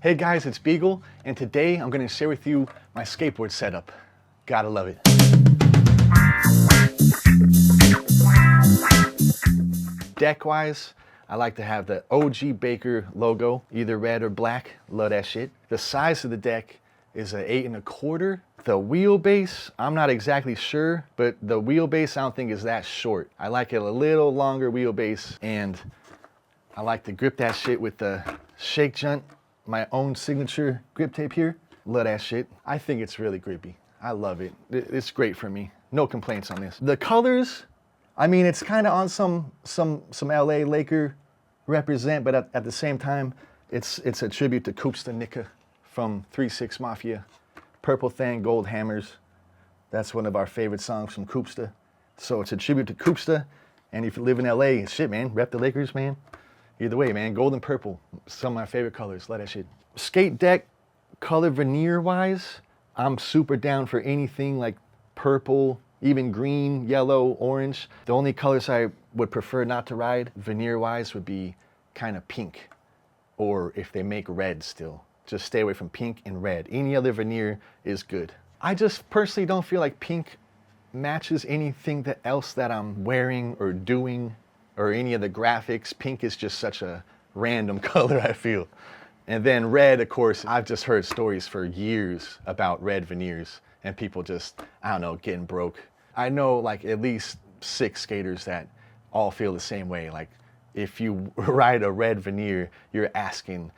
Hey guys, it's Beagle, and today I'm going to share with you my skateboard setup. Gotta love it. Deck-wise, I like to have the OG Baker logo, either red or black. Love that shit. The size of the deck is an 8 1/4. The wheelbase, I'm not exactly sure, but the wheelbase I don't think is that short. I like it a little longer wheelbase, and I like to grip that shit with the Shake Junt, my own signature grip tape here. Love that shit. I think it's really grippy. I love it. It's great for me. No complaints on this. The colors, I mean, it's kind of on some LA Laker represent, but at the same time, it's a tribute to Koopsta Nika from 3-6 Mafia. Purple Thang, Gold Hammers. That's one of our favorite songs from Koopsta. So it's a tribute to Koopsta. And if you live in LA, shit, man, rep the Lakers, man. Either way, man, gold and purple, some of my favorite colors. Love that shit. Skate deck, color veneer-wise, I'm super down for anything like purple, even green, yellow, orange. The only colors I would prefer not to ride veneer-wise would be kind of pink, or if they make red still. Just stay away from pink and red. Any other veneer is good. I just personally don't feel like pink matches anything else that I'm wearing or doing, or any of the graphics. Pink is just such a random color, I feel. And then red, of course, I've just heard stories for years about red veneers and people just, I don't know, getting broke. I know like at least 6 skaters that all feel the same way. Like if you ride a red veneer, you're asking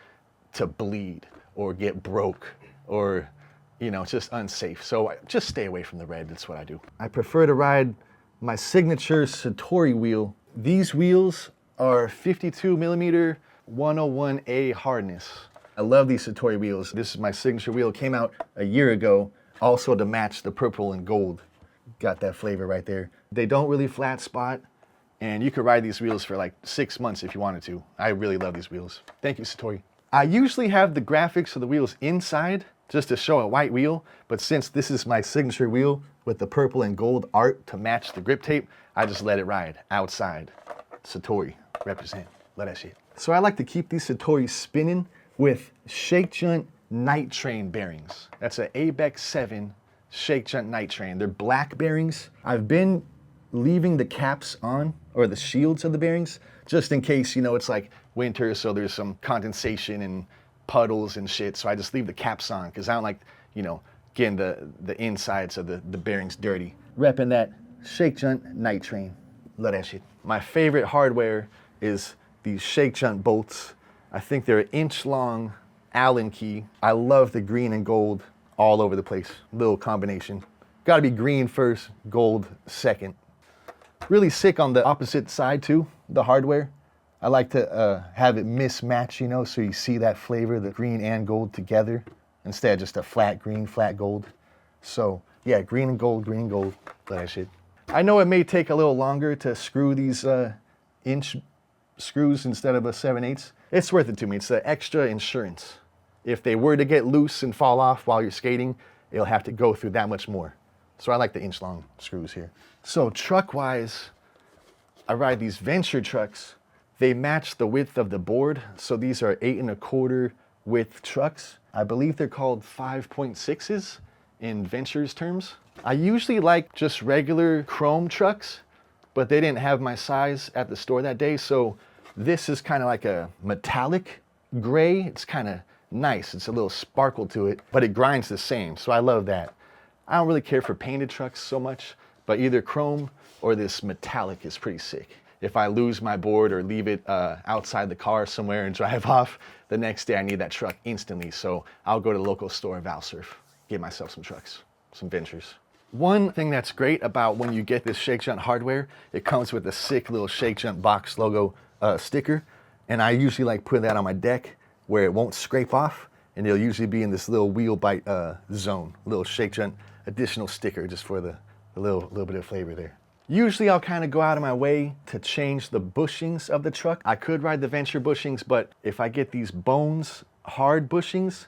to bleed or get broke or, you know, it's just unsafe. So just stay away from the red, that's what I do. I prefer to ride my signature Satori wheel. These wheels are 52 millimeter 101A hardness. I love these Satori wheels. This is my signature wheel. It came out a year ago, also to match the purple and gold. Got that flavor right there. They don't really flat spot, and you could ride these wheels for like 6 months if you wanted to. I really love these wheels. Thank you, Satori. I usually have the graphics of the wheels inside just to show a white wheel, but since this is my signature wheel with the purple and gold art to match the grip tape, I just let it ride outside. Satori, represent, love that shit. So I like to keep these Satori spinning with Shake Junt Night Train bearings. That's an ABEX 7 Shake Junt Night Train. They're black bearings. I've been leaving the caps on, or the shields of the bearings, just in case, you know, it's like winter, so there's some condensation and puddles and shit, so I just leave the caps on, because I don't like, you know, getting the insides of the bearings dirty. Repping that Shake Junt Night Train. Love that shit. My favorite hardware is these Shake Junt bolts. I think they're an inch long Allen key. I love the green and gold all over the place. Little combination. Gotta be green first, gold second. Really sick on the opposite side too, the hardware. I like to have it mismatch, you know, so you see that flavor, the green and gold together, instead of just a flat green, flat gold. So yeah, green and gold, love that shit. I know it may take a little longer to screw these inch screws instead of a 7/8. It's worth it to me. It's the extra insurance. If they were to get loose and fall off while you're skating, it'll have to go through that much more. So I like the inch long screws here. So truck-wise, I ride these Venture trucks. They match the width of the board. So these are 8 1/4 width trucks. I believe they're called 5.6s in Venture's terms. I usually like just regular chrome trucks, but they didn't have my size at the store that day. So this is kind of like a metallic gray. It's kind of nice. It's a little sparkle to it, but it grinds the same. So I love that. I don't really care for painted trucks so much, but either chrome or this metallic is pretty sick. If I lose my board or leave it outside the car somewhere and drive off, the next day I need that truck instantly. So I'll go to the local store, Valsurf, get myself some trucks, some Ventures. One thing that's great about when you get this Shake Junt hardware, it comes with a sick little Shake Junt box logo sticker. And I usually like putting that on my deck where it won't scrape off. And it'll usually be in this little wheel bite zone, little Shake Junt additional sticker just for the little bit of flavor there. Usually I'll kind of go out of my way to change the bushings of the truck. I could ride the Venture bushings, but if I get these Bones hard bushings,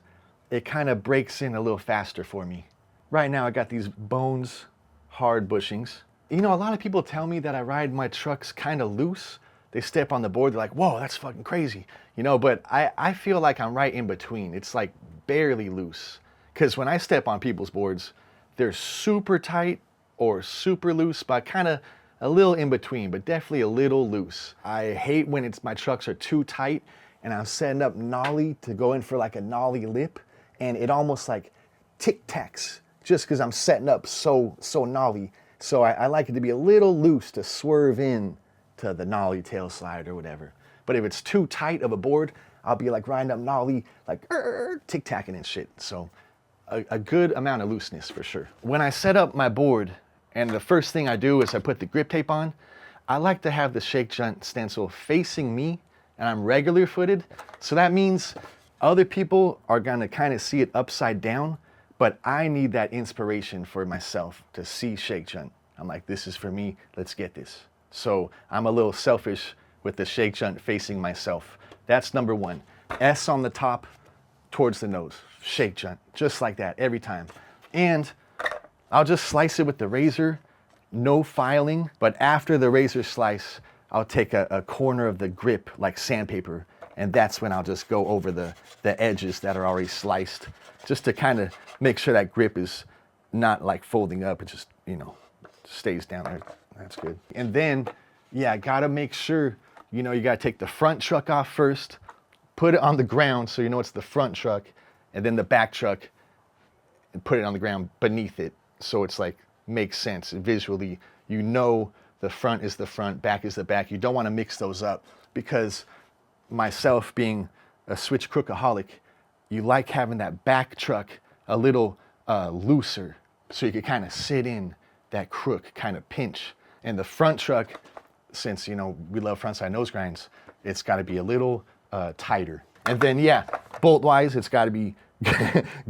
it kind of breaks in a little faster for me. Right now I got these Bones hard bushings. You know, a lot of people tell me that I ride my trucks kind of loose, they step on the board, they're like, whoa, that's fucking crazy. You know, but I feel like I'm right in between. It's like barely loose. Because when I step on people's boards, they're super tight or super loose, but kind of a little in between, but definitely a little loose. I hate when my trucks are too tight and I'm setting up nollie to go in for like a nollie lip, and it almost like tic-tacs just because I'm setting up so nollie. So I like it to be a little loose to swerve in to the nollie tail slide or whatever. But if it's too tight of a board, I'll be like riding up nollie, like tic-tacking and shit. So a good amount of looseness for sure. When I set up my board, and the first thing I do is I put the grip tape on, I like to have the Shake Junt stencil facing me, and I'm regular footed. So that means other people are gonna kind of see it upside down, but I need that inspiration for myself to see Shake Junt. I'm like, this is for me, let's get this. So I'm a little selfish with the Shake Junt facing myself. That's number one. S on the top, towards the nose. Shake Junt, just like that, every time. And I'll just slice it with the razor, no filing, but after the razor slice, I'll take a corner of the grip like sandpaper, and that's when I'll just go over the edges that are already sliced, just to kind of make sure that grip is not like folding up, it just, you know, stays down there. That's good. And then, yeah, gotta make sure, you know, you gotta take the front truck off first, put it on the ground so you know it's the front truck, and then the back truck, and put it on the ground beneath it. So it's like, makes sense visually. You know the front is the front, back is the back. You don't want to mix those up, because myself being a switch crookaholic, you like having that back truck a little looser, so you can kind of sit in that crook, kind of pinch. And the front truck, since, you know, we love frontside nose grinds, it's got to be a little tighter. And then, yeah, bolt wise, it's got to be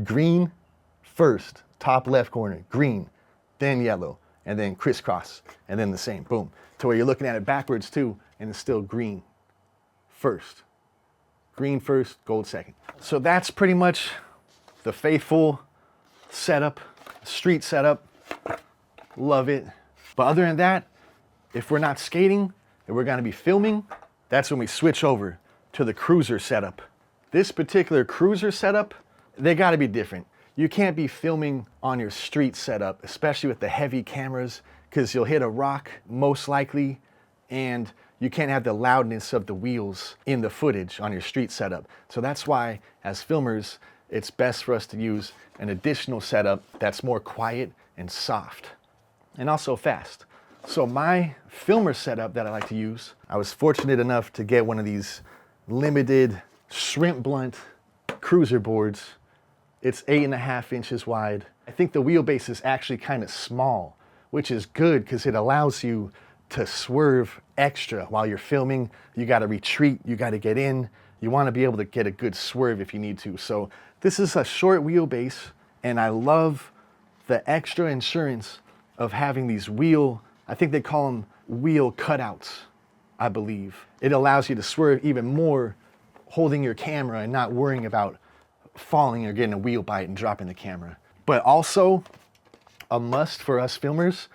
green first. Top left corner, green, then yellow, and then crisscross, and then the same, boom. To where you're looking at it backwards too, and it's still green first. Green first, gold second. So that's pretty much the faithful setup, street setup. Love it. But other than that, if we're not skating and we're gonna be filming, that's when we switch over to the cruiser setup. This particular cruiser setup, they gotta be different. You can't be filming on your street setup, especially with the heavy cameras, because you'll hit a rock most likely, and you can't have the loudness of the wheels in the footage on your street setup. So that's why, as filmers, it's best for us to use an additional setup that's more quiet and soft, and also fast. So my filmer setup that I like to use, I was fortunate enough to get one of these limited shrimp blunt cruiser boards. It's 8.5 inches wide. I think the wheelbase is actually kind of small, which is good because it allows you to swerve extra while you're filming. You got to retreat, you got to get in. You want to be able to get a good swerve if you need to. So this is a short wheelbase, and I love the extra insurance of having these wheel, I think they call them wheel cutouts, I believe. It allows you to swerve even more holding your camera and not worrying about falling or getting a wheel bite and dropping the camera. But also, a must for us filmers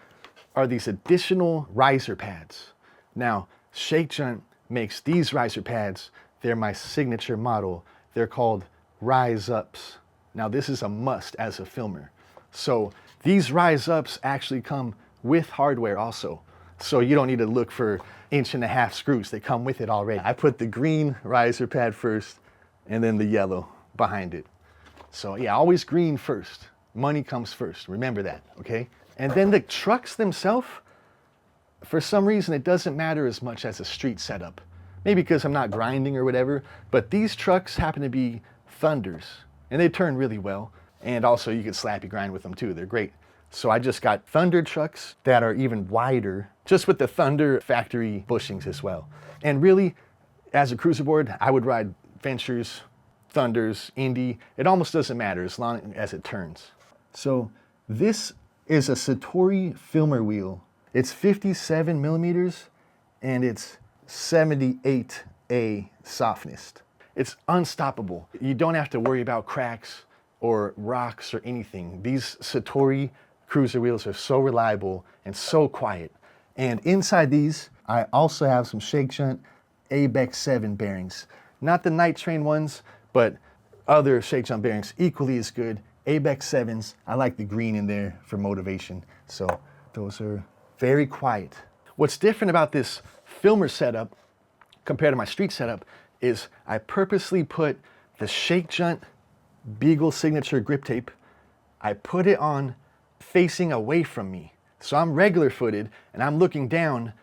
are these additional riser pads. Now, Shake Junt makes these riser pads. They're my signature model. They're called Rise Ups. Now, this is a must as a filmer. So these Rise Ups actually come with hardware also. So you don't need to look for 1.5 inch screws. They come with it already. I put the green riser pad first and then the yellow behind it. So yeah, always green first. Money comes first. Remember that, okay? And then the trucks themselves, for some reason, it doesn't matter as much as a street setup. Maybe because I'm not grinding or whatever, but these trucks happen to be Thunders, and they turn really well. And also you can slappy grind with them too. They're great. So I just got Thunder trucks that are even wider, just with the Thunder factory bushings as well. And really, as a cruiser board, I would ride Ventures, Thunders, Indy. It almost doesn't matter as long as it turns. So this is a Satori filmer wheel. It's 57 millimeters and it's 78A softness. It's unstoppable. You don't have to worry about cracks or rocks or anything. These Satori cruiser wheels are so reliable and so quiet. And inside these, I also have some Shake Junt ABEX 7 bearings. Not the Night Train ones, but other Shake Junt bearings equally as good. ABEX 7s, I like the green in there for motivation. So those are very quiet. What's different about this filmer setup compared to my street setup is I purposely put the Shake Junt Beagle signature grip tape, I put it on facing away from me. So I'm regular footed and I'm looking down,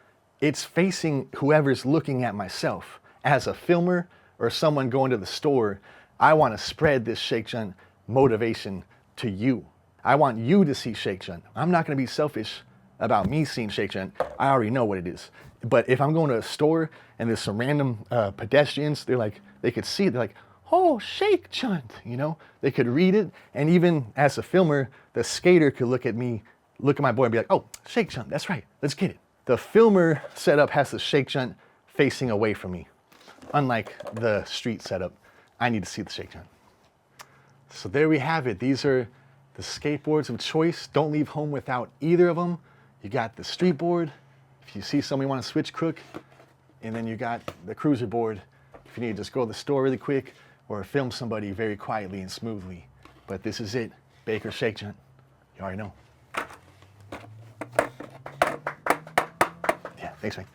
it's facing whoever's looking at myself. As a filmer or someone going to the store, I want to spread this Shake Junt motivation to you. I want you to see Shake Junt. I'm not going to be selfish about me seeing Shake Junt. I already know what it is. But if I'm going to a store and there's some random pedestrians, they could see it, they're like, oh, Shake Junt, you know? They could read it, and even as a filmer, the skater could look at me, look at my boy and be like, oh, Shake Junt, that's right, let's get it. The filmer setup has the Shake Junt facing away from me. Unlike the street setup, I need to see the Shake Junt. So there we have it. These are the skateboards of choice. Don't leave home without either of them. You got the street board, if you see somebody want to switch crook, and then you got the cruiser board, if you need to just go to the store really quick, or film somebody very quietly and smoothly. But this is it, Baker Shake Junt. You already know. Yeah, thanks, man.